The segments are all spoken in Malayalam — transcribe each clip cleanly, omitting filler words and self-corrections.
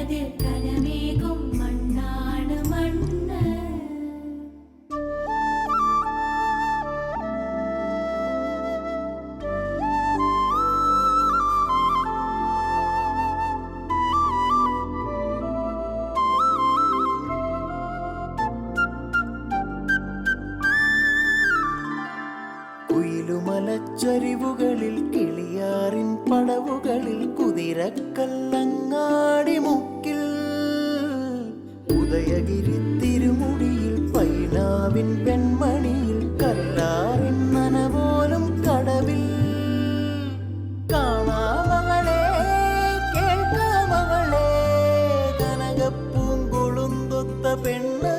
കതിർ കനമേകും മണ്ണാണ് മണ്ണ്. കുയിലുമലച്ചരിവുകളിൽ കിളിയാറിൻ പടവുകളിൽ കുതിരക്കല്ലങ്ങാടി മുക്കിൽ ഉദയഗിരി തിരുമുടിയിൽ പൈനാവിൻ പെൺമണിയിൽ കല്ലാറിൻ നനപോലും കടവിൽ കാണാമകളെ കേൾക്കാമകളെ കനകപ്പൂങ്കൊളുന്തൊത്ത പെണ്ണ്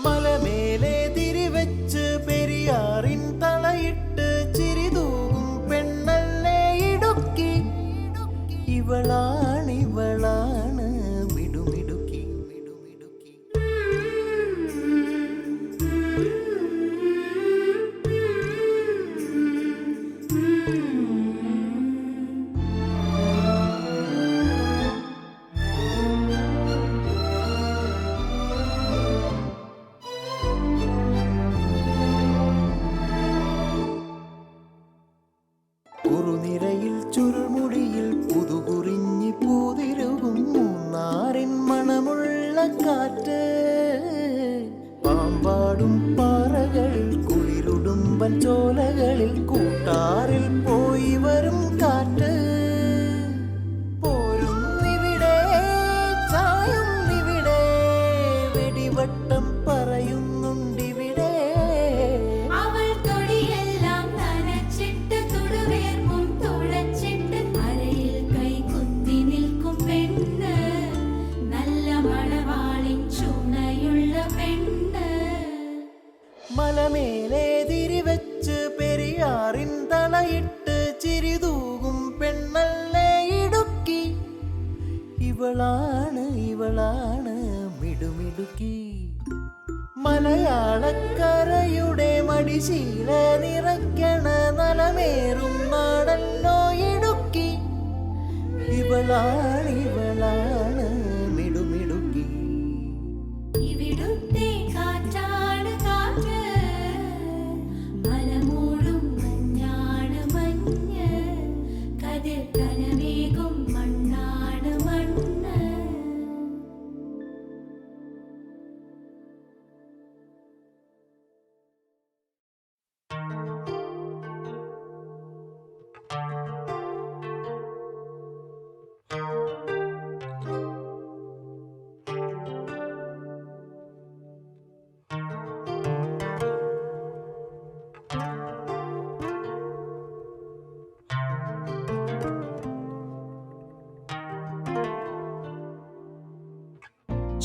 മലമേലെ തിരിവെച്ച് പെരിയാറിൻ തളയിട്ട് ചിരിതൂകും പെണ്ണല്ലേ ഇടുക്കി. ഇവളാണ് മിടുമിടുക്കി മിടുമിടുക്കി. കുറുനിരയിൽ ചുരുൾമുടിയിൽ പുതുകുറിഞ്ഞി പൂതിരുകും മൂന്നാറിൻ മണമുള്ള കാറ്റ് പാമ്പാടും പാറകളിൽ കുളിരുടുമ്പൻ ചോലകളിൽ കൂട്ടാറിൽ പോയി വരും കാറ്റ് പോരുന്നിവിടെ ചായുന്നിവിടെ വെടിവട്ടം പറയുന്നുണ്ടിവിടെ. മലമേലെ തിരിവെച്ച് പെരിയാറിൻ തളയിട്ട് ചിരിതൂകും പെണ്ണല്ലേ ഇടുക്കി. ഇവളാണ് മിടുമിടുക്കി. മലയാളക്കരയുടെ മടിശീല നിറയ്ക്കണ നലമേറും നാടല്ലോ ഇടുക്കി. ഇവളാണ് മിടുമിടുക്കി. ഇവിടുത്തെ കാറ്റാണ് കാറ്റ്, മലമൂടും മഞ്ഞാണ് മഞ്ഞ്, കതിർ കനമേകും മണ്ണാണ് മണ്ണ്.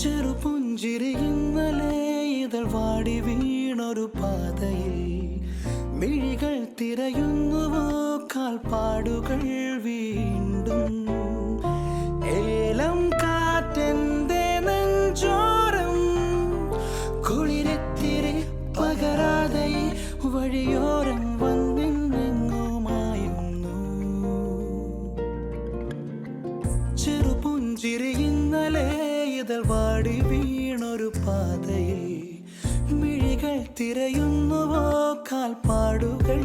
ചെറുപുഞ്ചിരി ഇന്നലെ ഇതൾ വാടി വീണൊരു പാതയിൽ മിഴികൾ തിരയുന്നുവോ കാൽപ്പാടുകൾ വീണ്ടും. ഏലം കാറ്റെന്റെ നെഞ്ചോരം കുളിരെത്തിരി പകരാതെ വഴിയോരം വന്നെങ്ങുമായുന്നു. ചെറുപുഞ്ചിരി ഇന്നലെ ഇതൾ വാടി വീണൊരു പാതയിൽ മിഴികൾ തിരയുന്നുവോ കാൽപ്പാടുകൾ